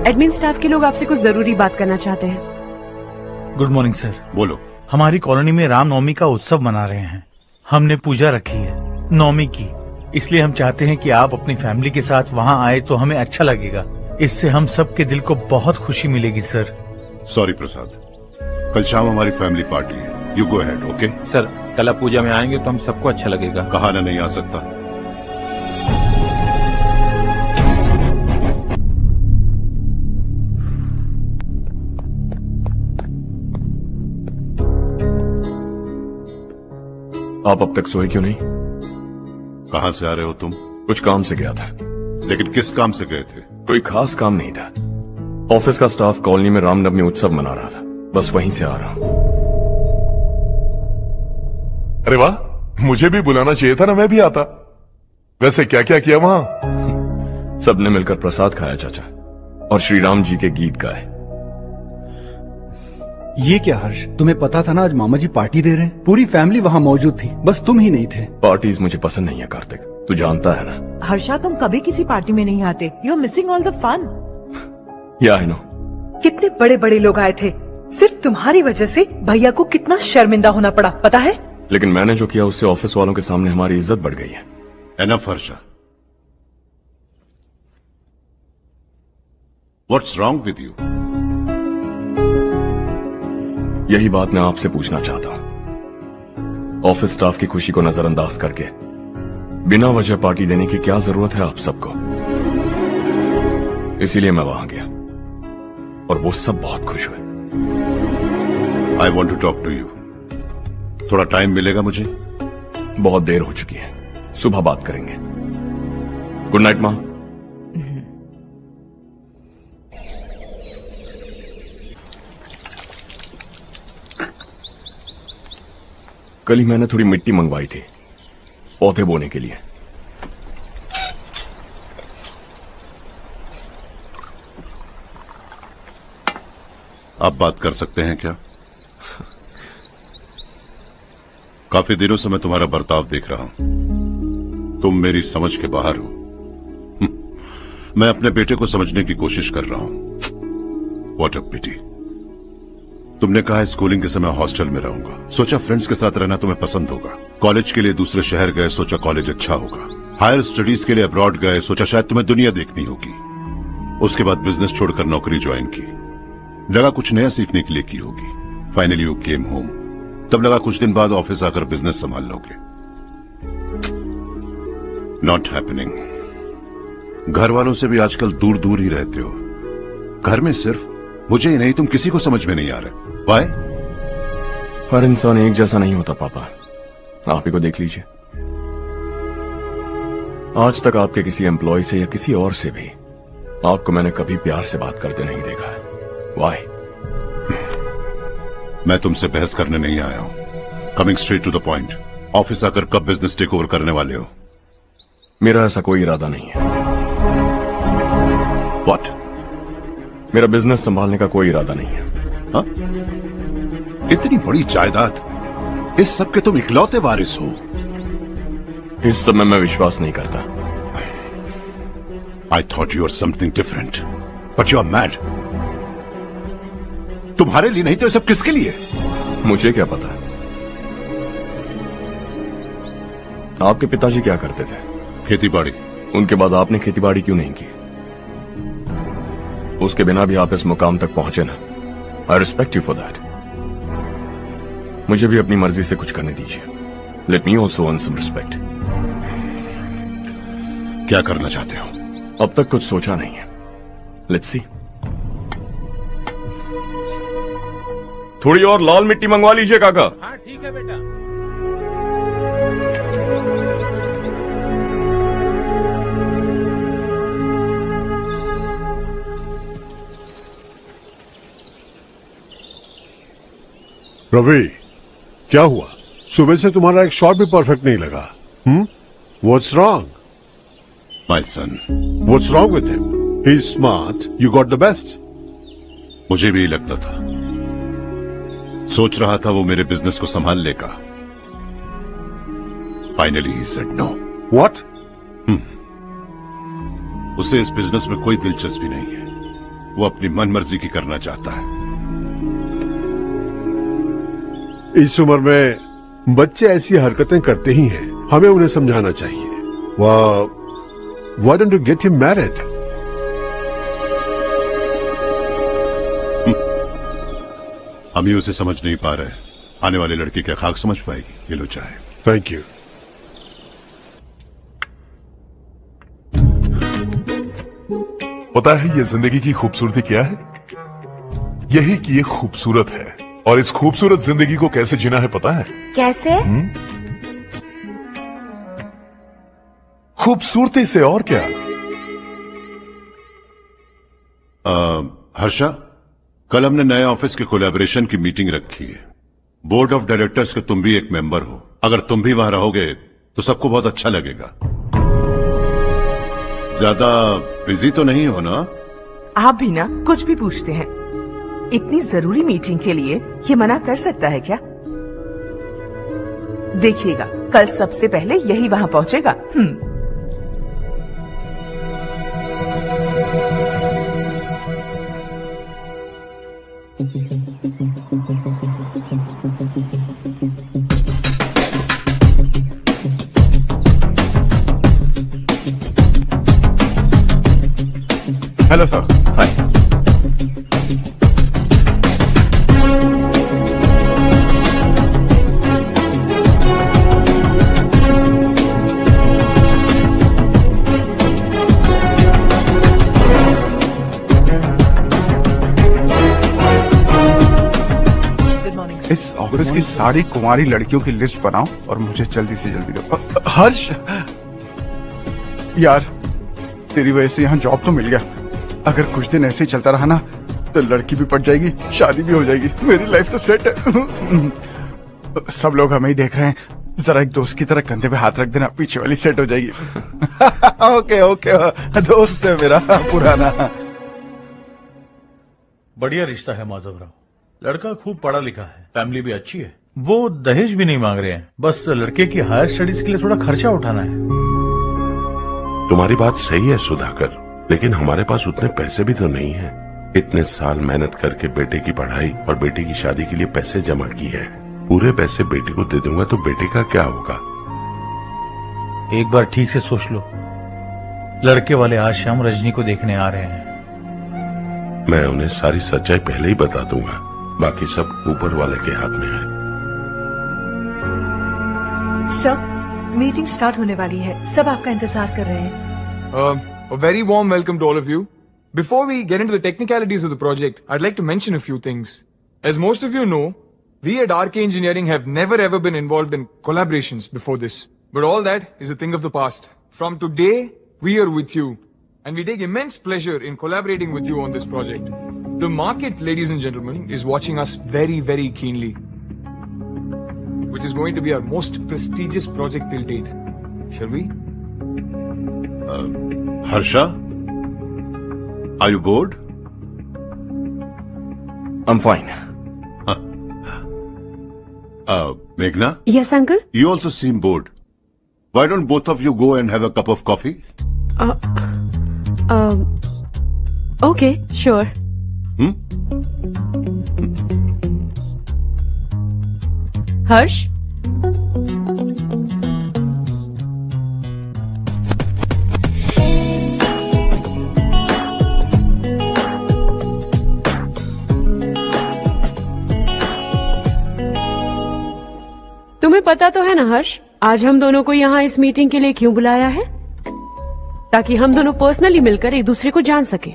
Admin staff के लोग आपसे कुछ जरूरी बात करना चाहते हैं। Good morning sir. बोलो। हमारी कॉलोनी में रामनवमी का उत्सव मना रहे हैं। हमने पूजा रखी है नवमी की, इसलिए हम चाहते हैं कि आप अपनी फैमिली के साथ वहाँ आए तो हमें अच्छा लगेगा। इससे हम सबके दिल को बहुत खुशी मिलेगी सर। सॉरी प्रसाद, कल शाम हमारी फैमिली पार्टी है। You go ahead. Okay sir, कल आप पूजा में आएंगे तो हम सबको अच्छा लगेगा। कहा ना नहीं आ सकता। आप अब तक सोए क्यों नहीं? कहां से आ रहे हो तुम? कुछ काम से गया था। लेकिन किस काम से गए थे? कोई खास काम नहीं था। ऑफिस का स्टाफ कॉलोनी में रामनवमी उत्सव मना रहा था, बस वहीं से आ रहा हूं। अरे वाह, मुझे भी बुलाना चाहिए था ना, मैं भी आता। वैसे क्या क्या किया वहां? सबने मिलकर प्रसाद खाया चाचा, और श्री राम जी के गीत गाए। ये क्या हर्ष, तुम्हें पता था ना आज मामा जी पार्टी दे रहे हैं? पूरी फैमिली वहाँ मौजूद थी, बस तुम ही नहीं थे। पार्टीज मुझे पसंद नहीं है कार्तिक, तू जानता है ना। हर्षा, तुम कभी किसी पार्टी में नहीं आते। You are missing all the fun. या आई नो। कितने बड़े बड़े लोग आए थे, सिर्फ तुम्हारी वजह से भैया को कितना शर्मिंदा होना पड़ा, पता है? लेकिन मैंने जो किया उससे ऑफिस वालों के सामने हमारी इज्जत बढ़ गई है। Enough Harsha, what's wrong with you? यही बात मैं आपसे पूछना चाहता हूं। ऑफिस स्टाफ की खुशी को नजरअंदाज करके बिना वजह पार्टी देने की क्या जरूरत है आप सबको? इसीलिए मैं वहां गया और वो सब बहुत खुश हुए। I want to talk to you. थोड़ा टाइम मिलेगा मुझे? बहुत देर हो चुकी है, सुबह बात करेंगे। गुड नाइट मां। कल ही मैंने थोड़ी मिट्टी मंगवाई थी पौधे बोने के लिए। आप बात कर सकते हैं क्या? काफी दिनों से मैं तुम्हारा बर्ताव देख रहा हूं। तुम मेरी समझ के बाहर हो। मैं अपने बेटे को समझने की कोशिश कर रहा हूं। व्हाट अ पिटी। तुमने कहा स्कूलिंग के समय हॉस्टल में रहूंगा, सोचा फ्रेंड्स के साथ रहना तुम्हें पसंद होगा। कॉलेज के लिए दूसरे शहर गए, सोचा कॉलेज अच्छा होगा। हायर स्टडीज के लिए अब्रॉड गए, सोचा शायद तुम्हें दुनिया देखनी होगी। उसके बाद बिजनेस छोड़कर नौकरी ज्वाइन की, लगा कुछ नया सीखने के लिए की होगी। फाइनली यू केम होम, तब लगा कुछ दिन बाद ऑफिस आकर बिजनेस संभाल लोगे। Not happening. घर वालों से भी आजकल दूर दूर ही रहते हो। घर में सिर्फ मुझे ही नहीं, तुम किसी को समझ में नहीं आ रहे। Why? हर इंसान एक जैसा नहीं होता पापा, आप ही को देख लीजिए। आज तक आपके किसी एम्प्लॉय से या किसी और से भी आपको मैंने कभी प्यार से बात करते नहीं देखा है। Why? मैं तुमसे बहस करने नहीं आया हूं। Coming straight to the point. Office आकर कब बिजनेस टेक ओवर करने वाले हो? मेरा ऐसा कोई इरादा नहीं है। What? मेरा बिजनेस संभालने का कोई इरादा नहीं है। हा? इतनी बड़ी जायदाद, इस सब के तुम इकलौते वारिस हो। इस सब में मैं विश्वास नहीं करता। I thought you were something different, but you are mad. तुम्हारे लिए नहीं तो ये सब किसके लिए? मुझे क्या पता। आपके पिताजी क्या करते थे? खेतीबाड़ी। उनके बाद आपने खेतीबाड़ी क्यों नहीं की? उसके बिना भी आप इस मुकाम तक पहुंचे ना। I respect you for that. मुझे भी अपनी मर्जी से कुछ करने दीजिए। Let me also earn some respect. क्या करना चाहते हो? अब तक कुछ सोचा नहीं है। Let's see. थोड़ी और लाल मिट्टी मंगवा लीजिए काका। हाँ ठीक है बेटा। रवि, क्या हुआ? सुबह से तुम्हारा एक शॉट भी परफेक्ट नहीं लगा। What's wrong? My son. What's wrong with him? He's smart. You got the best. मुझे भी लगता था, सोच रहा था वो मेरे बिजनेस को संभाल लेगा। Finally he said no. What? उसे इस बिजनेस में कोई दिलचस्पी नहीं है। वो अपनी मनमर्जी की करना चाहता है। इस उम्र में बच्चे ऐसी हरकतें करते ही हैं, हमें उन्हें समझाना चाहिए। Why don't you get him married? हम ही उसे समझ नहीं पा रहे, आने वाली लड़की क्या खाक समझ पाएगी? ये लो चाहे। Thank you. पता है ये जिंदगी की खूबसूरती क्या है? यही कि ये खूबसूरत है, और इस खूबसूरत जिंदगी को कैसे जीना है पता है? कैसे? खूबसूरती से, और क्या। हर्षा, कल हमने नए ऑफिस के कोलैबोरेशन की मीटिंग रखी है। बोर्ड ऑफ डायरेक्टर्स के तुम भी एक मेंबर हो। अगर तुम भी वहां रहोगे तो सबको बहुत अच्छा लगेगा। ज्यादा बिजी तो नहीं हो ना? आप भी ना कुछ भी पूछते हैं। इतनी जरूरी मीटिंग के लिए ये मना कर सकता है क्या? देखिएगा, कल सबसे पहले यही वहां पहुंचेगा। Hello sir. हाय। इस ऑफिस की सारी कुंवारी लड़कियों की लिस्ट बनाओ और मुझे जल्दी से जल्दी दो। हर्ष यार, तेरी वजह से यहाँ जॉब तो मिल गया। अगर कुछ दिन ऐसे ही चलता रहा ना तो लड़की भी पट जाएगी, शादी भी हो जाएगी, मेरी लाइफ तो सेट है। सब लोग हमें ही देख रहे हैं, जरा एक दोस्त की तरह कंधे पे हाथ रख देना, पीछे वाली सेट हो जाएगी। ओके ओके, दोस्त है मेरा पुराना। बढ़िया रिश्ता है माधवराव। लड़का खूब पढ़ा लिखा है, फैमिली भी अच्छी है। वो दहेज भी नहीं मांग रहे हैं, बस लड़के की हायर स्टडीज के लिए थोड़ा खर्चा उठाना है। तुम्हारी बात सही है सुधाकर, लेकिन हमारे पास उतने पैसे भी तो नहीं है। इतने साल मेहनत करके बेटे की पढ़ाई और बेटे की शादी के लिए पैसे जमा किए हैं। पूरे पैसे बेटे को दे दूंगा तो बेटे का क्या होगा? एक बार ठीक से सोच लो। लड़के वाले आज शाम रजनी को देखने आ रहे हैं। मैं उन्हें सारी सच्चाई पहले ही बता दूंगा, बाकी सब ऊपर वाले के हाथ में है। सर, मीटिंग स्टार्ट होने वाली है, सब आपका इंतजार कर रहे हैं। A very warm welcome to all of you. Before we get into the technicalities of the project, I'd like to mention a few things. As most of you know, we at RK Engineering have never ever been involved in collaborations before this. But all that is a thing of the past. From today, we are with you. And we take immense pleasure in collaborating with you on this project. The market, ladies and gentlemen, is watching us very, very keenly. Which is going to be our most prestigious project till date. Shall we? Harsha, are you bored? I'm fine. Meghna? Yes, uncle. You also seem bored. Why don't both of you go and have a cup of coffee? Okay, sure. Harsh? तुम्हें पता तो है ना हर्ष, आज हम दोनों को यहाँ इस मीटिंग के लिए क्यों बुलाया है? ताकि हम दोनों पर्सनली मिलकर एक दूसरे को जान सके।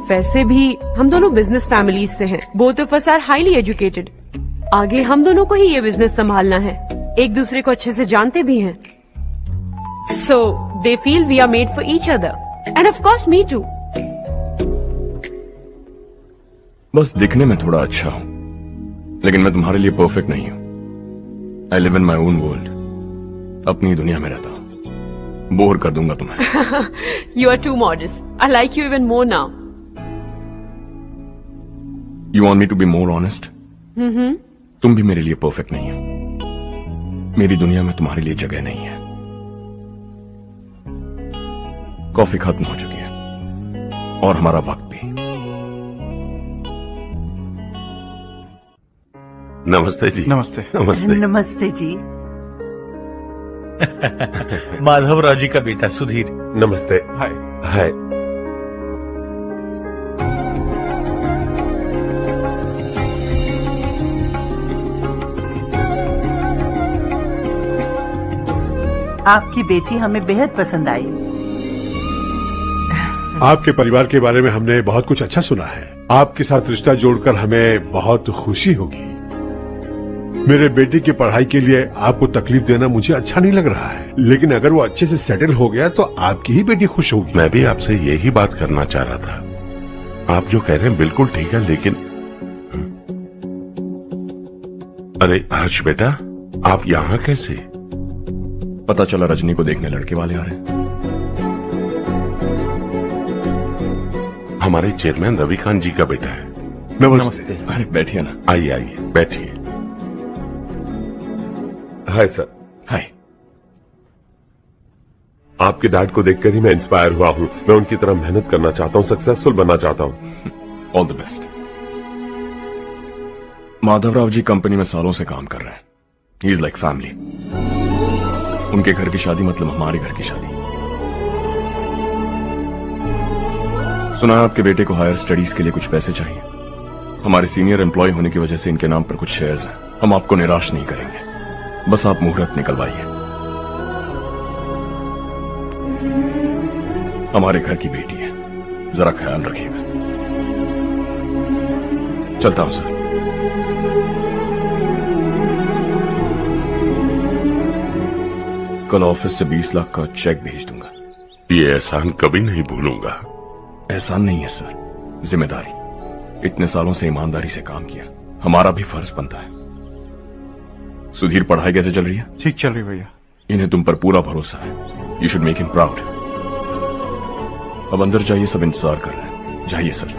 वैसे भी हम दोनों बिजनेस फैमिलीज से हैं। Both of us are highly educated. आगे हम दोनों को ही ये बिजनेस संभालना है, एक दूसरे को अच्छे से जानते भी हैं। So they feel we are made for each other and of course me too. बस दिखने में थोड़ा अच्छा हूं, लेकिन मैं तुम्हारे लिए परफेक्ट नहीं हूं। I live in my own world, अपनी दुनिया में रहता हूं। बोर कर दूंगा तुम्हें। You are too modest. I like you even more now. You want me to be more honest? तुम भी मेरे लिए परफेक्ट नहीं हो। मेरी दुनिया में तुम्हारे लिए जगह नहीं है। कॉफी खत्म हो चुकी है और हमारा वक्त भी। नमस्ते जी। नमस्ते। नमस्ते। नमस्ते जी। माधवराव जी का बेटा सुधीर। नमस्ते। हाय। हाय। आपकी बेटी हमें बेहद पसंद आई। आपके परिवार के बारे में हमने बहुत कुछ अच्छा सुना है। आपके साथ रिश्ता जोड़कर हमें बहुत खुशी होगी। मेरे बेटे की पढ़ाई के लिए आपको तकलीफ देना मुझे अच्छा नहीं लग रहा है, लेकिन अगर वो अच्छे से सेटल हो गया तो आपकी ही बेटी खुश होगी। मैं भी आपसे यही बात करना चाह रहा था। आप जो कह रहे हैं बिल्कुल ठीक है, लेकिन अरे हर्ष बेटा, आप यहाँ कैसे? पता चला रजनी को देखने लड़के वाले आ रहे हैं। हमारे चेयरमैन रविकांत जी का बेटा है। नमस्ते। अरे बैठिए ना। आइए आइए बैठिए। Hi sir. हाय। आपके डैड को देखकर ही मैं इंस्पायर हुआ हूँ। मैं उनकी तरह मेहनत करना चाहता हूँ, सक्सेसफुल बनना चाहता हूँ। All the best. Madhavrao ji company में सालों से काम कर रहे हैं। He is like family. उनके घर की शादी मतलब हमारे घर की शादी। सुना है आपके बेटे को हायर स्टडीज के लिए कुछ पैसे चाहिए। हमारे सीनियर एम्प्लॉय होने की वजह से इनके नाम पर कुछ शेयर्स हैं। हम आपको निराश नहीं करेंगे, बस आप मुहूर्त निकलवाइए। हमारे घर की बेटी है, जरा ख्याल रखिएगा। चलता हूं सर। कल ऑफिस से 20 लाख का चेक भेज दूंगा। ये एहसान कभी नहीं भूलूंगा। एहसान नहीं है सर, जिम्मेदारी। इतने सालों से ईमानदारी से काम किया, हमारा भी फर्ज बनता है। सुधीर, पढ़ाई कैसे चल रही है? ठीक चल रही भैया। इन्हें तुम पर पूरा भरोसा है। You should make him proud. अब अंदर जाइए, सब इंतजार कर रहे हैं। जाइए सर।